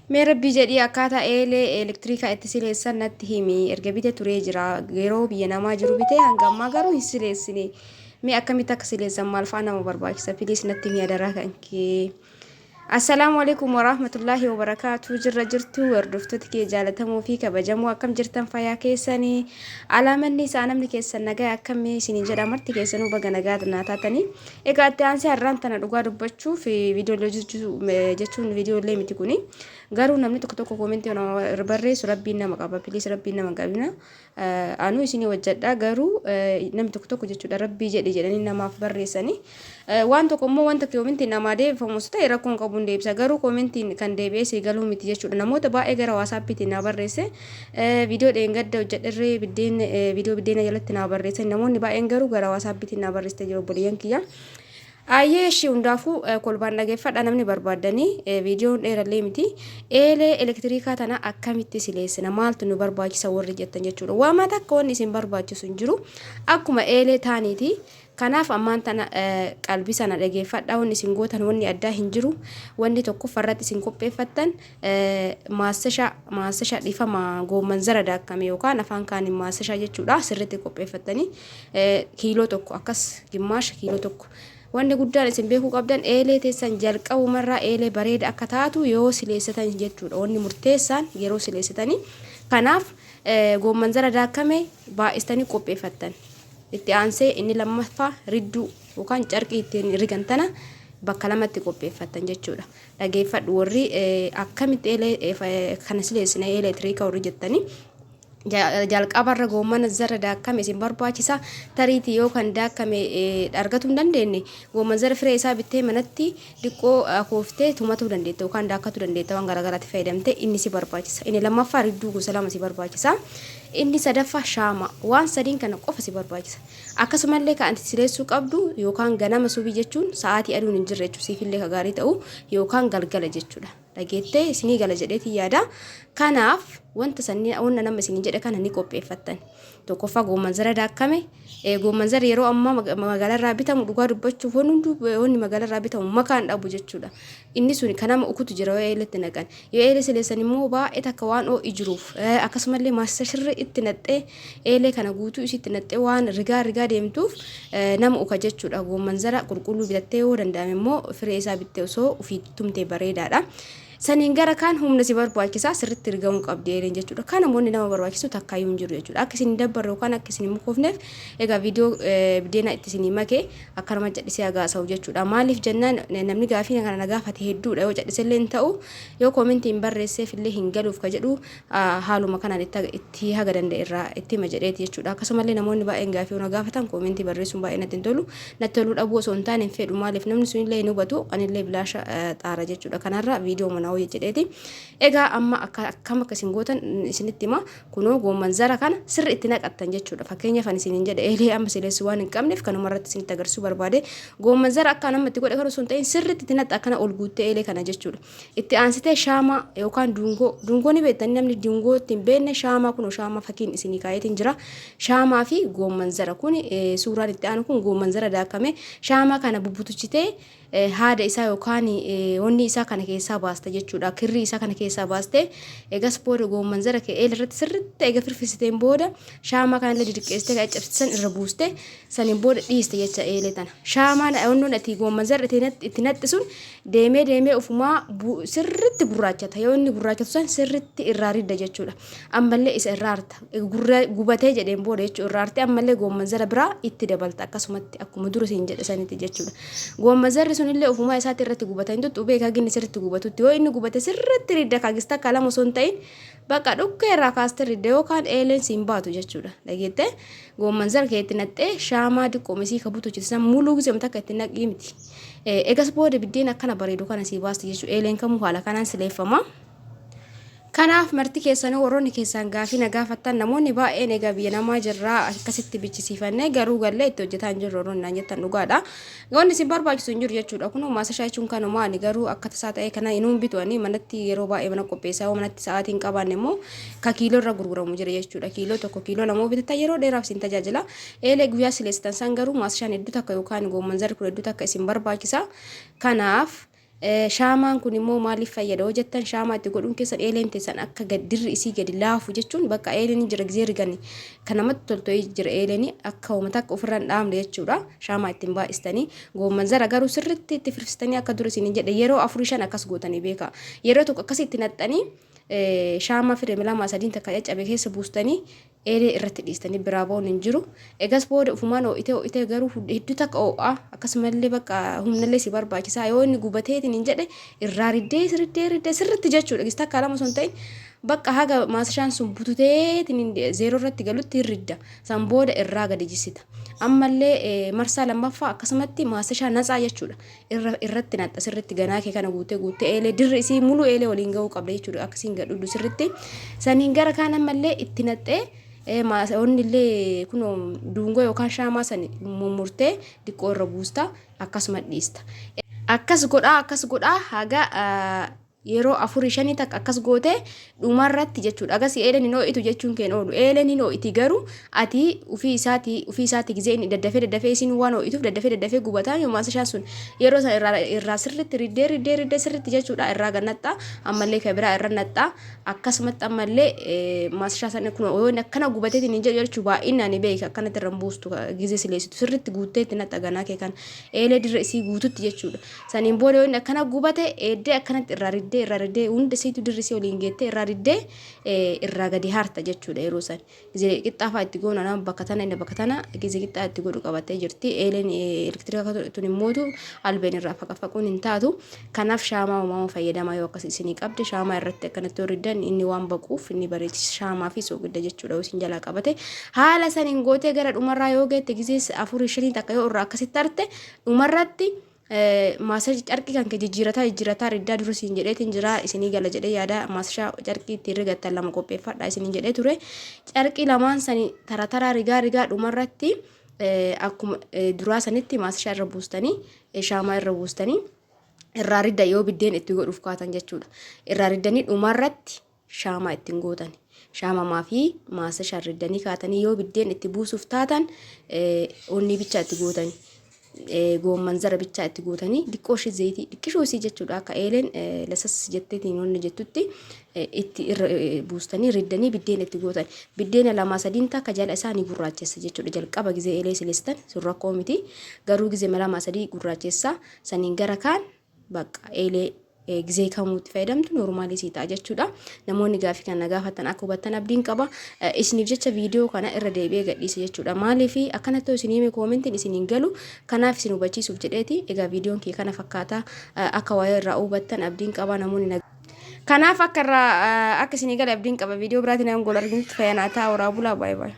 Mee rabbii jedhii akkaataa eelee elektiriikaa itti sileessan natti himi. Erga bitee turee jira. Yeroo biyya namaa jiru bitee hanga ammaa garuu hin sileessine. Mee akkamitti akka sileessan maal fa'aa nama barbaachisa? Filiis natti himi adaraa kan kee. Assalamu alaikum warahmatullahi wabarakatuh. Jirra jirtu hordoftoota kee jaalatamuu fi kabajamoo akkam jirtan fayyaa keessanii. Alaamanni isaa namni keessan nagaa akkamii isin jedha marti keessanuu baga nagaa taatanii. Egaa itti aansee har'aan tana dhugaa dubbachuuf viidiyoo jechuun viidiyoolee miti kuni. Garuu namni tokko komentii barreessu rabbiin nama qaba. Filiis rabbiin nama qabna. Anu isinii wajjadha garuu namni tokko jechuudha rabbii jedhanii namaaf barreessanii. Waan tokko immoo wanta komentii namaa deebifamus ta'e rakkoon qabu deebisa garuu komentiin kan deebi'ee galuu miti jechuudha. Namoota baay'ee gara WhatsAppiitiin na barreesse viidiyoo dheengadda hojjedhirree viidiyoo biddeena jalatti na barreesse namoonni baay'een garuu gara WhatsAppiitiin na barreessite jiru obboleeyyan kiyya. Ayyee ishee hundaafuu kolbaan dhageeffadha namni barbaadanii viidiyoon dheerallee miti eelee elektiriikaa tana akkamitti sileessina maaltu nu barbaachisa warri jettan jechuudha. Waan takka wanni isin barbaachisu hin jiru akkuma eelee taaniiti. Kanaaf ammaan tana qalbii sana dhageeffadha wanni isin gootan wanni addaa hin jiru wanni tokko farratti isin qopheeffattan maasasha dhifama goomman zara daakkame yookaan afaan kaaniin maasasha jechuudha sirriitti qopheeffattanii kiiloo tokko akkas gimmaasha kiiloo tokko. Wanni guddaan isin beekuu qabdan eelee teessan jalqabumarraa eelee bareeda akka taatu yoo sileessatan jechuudha. Wanni murteessaan yeroo sileessitanii kanaaf goomman zara daakkame baay'istanii qopheeffattan. Itti aansee inni lammaffaa ridduu yookaan carqii ittiin rigan tana bakka lamatti qopheeffattan jechuudha. Dhageeffadhu warri akkamitti eelee kana sileessina eelee elektiriikaa warri jettanii. Jalqabarra goomman zara daakkame isin barbaachisa tariitii yoo kan daakkame argachuu hin dandeenye goomman zara firee isaa bittee manatti diqqoo akooftee tumatuu dandeetta yookaan daakkachuu dandeetta waan garaagaraatti fayyadamte inni si barbaachisa. Inni lammaffaa ridduu gosa lama si barbaachisa. Inni sadaffaa shaama waan sadiin kana qofa si barbaachisa. Akkasumallee kan ati sileessuu qabdu yookaan ganama subii jechuun sa'aatii aduun hin jirre jechuun siifillee ka gaarii ta'u yookaan galgala jechuudha. Dhageettee isinii gala jedheetii yaada. Kanaaf wanta sanni onna nama isin jedhe kana ni qopheeffattan. Tokkoffaa goomman zara daakkame goomman zara yeroo ammaa magaalarraa bitamu dhugaa dubbachuuf wanni magaalarraa bitamu makaan dhabu jechuudha. Inni sun kanama ukutu jira yoo eeletti naqan yoo eele sileessan immoo baay'ee takka waan ho'i jiruuf akkasumallee maasisa shirri itti naqxee eelee kana guutuu isitti naqxee waan rigaa deemtuuf nama uka jechuudha. Goomman zara qulqulluu bitattee yoo danda'ame immoo firee isaa bittee osoo ofii tumtee bareedaadha. Saniin gara kan humna si barbaachisaa sirriitti rigamuu qabdi eeleen jechuudha. Kan namoonni nama barbaachisu takkaayyuu hin jiru jechuudha. Akka isin dabbarre yookaan akka isin mukoofneef egaa viidiyoo biddeena itti isin makee akkanuma cadhisee agaasa'u jechuudha. Maaliif jennaan namni gaafii kana nagaafate hedduudha yoo cadhisellee hin ta'u yoo koomentiin barreesseef illee hin galuuf ka jedhu haaluma kanaan itti haga danda'e irraa itti hima jedheeti jechuudha. Akkasumallee namoonni baay'een gaafii yoo nagaafatan koomentii barreessuun baay'ee natti hin tolu. Natti toluu dhabuu osoo hin taane hin fedhu maaliif namni sun illee hin hubatu anillee bilaasha xaara jechuudha. Kanarraa viidiyoo mana hojii jedheeti. Egaa amma akkam akkasiin gootan isinitti hima kunoo goomman zara kana sirri itti naqattan jechuudha. Fakkeenyaaf ani isiniin jedhe eelee amma sileessu waan hin qabneef kanuma irratti isinitti agarsiisuu barbaade goomman zara akka namatti godhe kana sun ta'in sirriitti itti naqxa akkana ol guuttee eelee kana jechuudha. Itti aansitee shaama yookaan dungoo ni beektanii namni dungoo ittiin beekne shaamaa kunoo shaamaa fakkiin isinii kaayetiin jira. Shaamaa fi goomman zara kun suuraan itti aanu kun goomman zara daakkame shaamaa kana bubbutuchitee haada isaa yookaan wanni isaa kana keessaa baasta jechuudha. Kirrii isaa kana keessaa baaste egas booda goomman zara kee eelee irratti sirriitti eega firfisiteen booda shaamaa kana illee didiqqeessitee kan cabsisan irra buuste saniin booda dhiiste jecha eelee tana. Shaamaan wannoon ati goomman zara itti naqxisuun deemee ofumaa sirriitti gurraachata. Yoo inni gurraachatu san sirriitti irraa ridda jechuudha. Ammallee isa irraa harta gubatee jedheen booda jechuudha irraa harte ammallee goomman zara biraa itti dabalta akkasumatti akkuma dura siin jedhe sanitti jechuudha. Goomman zarri sunillee ofumaa isaatti irratti gubata hin tuttu beekaa ginni sirriitti gubatutti yoo inni gubate sirriitti ridda kaagista akka lama osoo hin ta'in bakka dhukkee irraa kaastee ridda yookaan eeleen siin baatu jechuudha. Dhageettee goomman zara kee itti naqxee shaamaa diqqoo misii kabutu hojjetisan muluu gisee takka itti naqii miti. Egas booda biddeen akkana bareedu kana sii baasti jechuudha. Eeleen kamuu haala kanaan sileeffama. Kanaaf marti keessanii warroonni keessan gaafii nagaafattan namoonni baay'een egaa biyya namaa jirraa akkasitti bichisiifannee garuu gallee itti hojjetaa hin jirru warroonni naan jettan dhugaadha. Wanni isin barbaachisu hin jiru jechuudha. Kunoo maasashaa jechuun kanuma ani garuu akka tasaa ta'e kana inuun bituanii manatti yeroo baay'ee mana qopheessaa manatti sa'aatii hin qabaanne immoo ka kiiloo irra gurguramu jira jechuudha. Kiiloo tokko kiiloo lamoo bitatan yeroo dheeraaf isin tajaajila. Eelee guyyaa sileessitan san garuu maasashaan hedduu takka yookaan goomman zarri kun hedduu takka isin barbaachisa. Kanaaf Shaamaan kun immoo maaliif fayyada hojjettan shaamaa itti godhuun keessan eeleen teessan akka dirri isii gadi laafu jechuun bakka eeleen jira gizee rigani kan namatti toltoo jira eeleen akka uummata akka ofirraan dhaamne jechuudha. Shaamaa ittiin baay'istanii goomman zara garuu sirriitti itti firfistanii akka dura isin jedhe yeroo 4-5 akkas gootanii beeka. Yeroo tokko akkasitti naxxanii shaamaa firee lama sadiin takka caccabe keessa buustanii eelee irratti dhiistanii biraa ba'uun hin jiru. Egas booda ufumaan ho'itee garuu hedduu takka ho'a akkasumallee bakka humnallee si barbaachisaa yoo inni gubateetiin hin jedhe irraa riddee sirriitti jechuudha. Gis takka lama sun ta'in bakka haga maasashaan sun bututeetiin zeeroo irratti galutti hirridda. San booda irraa gadi jissita. Ammallee marsaa lammaffaa akkasumatti maasashaa natsaa jechuudha. Irratti naxxa sirriitti ganaa kee kana guutee eelee dirri isii muluu eelee waliin ga'uu qabda jechuudha. Akkasiin gadhuudhu sirriitti. Saniin gara kaan ammallee itti naxxee onni illee kun duungoo yookaan shaamaa san mummurtee diqqoo irra buusta akkasuma dhiista. Akkas godhaa haga yeroo 4-5 takka akkas goote dhumarratti jechuudha. Agas eeleen hin ho'itu jechuun keen oolu. Eeleen hin ho'iti garuu ati ufii isaati gizee inni daddafee isin waan ho'ituuf daddafee gubataa yoo maasashaan sun yeroo san irraa sirriitti riddee sirriitti jechuudha. Irraa gannaxxaa ammallee kan biraa irra naxxaa akkasumatti ammallee maasashaa san kun yoo akkana gubateetiin hin jedhu jechuu baay'inaan beeka akkanatti irra buustu gizee sileessitu sirriitti guuttee itti naxxa ganaa kee kan eelee dirra isii guututti jechuudha. Saniin booda yoo akkana gubate eeddee akkanatti irraa riddee hundi isiitu dirri isii waliin geettee irraa riddee irraa gadi harta jechuudha. Yeroo san gizee qixxaafaa itti goona nama bakka tana gizee qixxaa itti godhu qabattee jirti. Eeleen elektirika tun immootu albeen irraa faquun hin taatu. Kanaaf shaamaa uumamaa fayyadamaa yoo akkas isinii qabde shaamaa irratti akkanatti yoo riddan inni waan baquuf inni bareechisa shaamaa fi soogidda jechuudha. Yoo isin jalaa qabate haala saniin gootee gara dhumarraa yoo geette gizee 4-5 takka yoo irraa akkasitti arte dhumarratti maasashaa carqii kan kee jijjiirataa riddaa dura isin jedheetiin jira isinii gala jedhee yaada maasashaa carqii ittiin rigattan lama qopheeffadha isinii jedhee ture. Carqii lamaan sani tara rigaa dhumarratti akkuma duraa sanitti maasashaa irra buustanii shaamaa irra buustanii irraa ridda yoo biddeen itti godhuuf kaatan jechuudha. Irraa riddanii dhumarratti shaamaa ittiin gootan. Shaamamaa fi maasashaa riddanii kaatanii yoo biddeen itti buusuuf taatan onni bichaa itti gootanii. Goomman zara bichaa itti gootanii diqqooshi zayitii diqqishoo isii jechuudha. Akka eeleen lasas jetteetiin onni jettutti itti buustanii riddanii biddeen itti gootan. Biddeen 2-3 takka jala isaanii gurraachessa jechuudha. Jalqaba gizee eelee sileessitan sun rakkoo miti. Garuu gizee 2-3 gurraachessa saniin gara kaan bakka eelee gizee kamuutti fayyadamtu normaalii sii ta'a jechuudha. Namoonni gaafii kana gaafatan akka hubattan abdiin qaba. Isiniif jecha viidiyoo kana irra deebi'ee gadhiise jechuudha. Maaliif akkanatti isin hime koomentiin isiniin galu kanaaf isin hubachiisuuf jedheeti. Egaa viidiyoon kee kana fakkaata akka waa'ee irraa hubattan abdiin qaba namoonni kanaaf akka isinii gala abdiin qaba viidiyoo biraatiin nama gola arginutti fayyana ta'a waraabulaa baay'ee.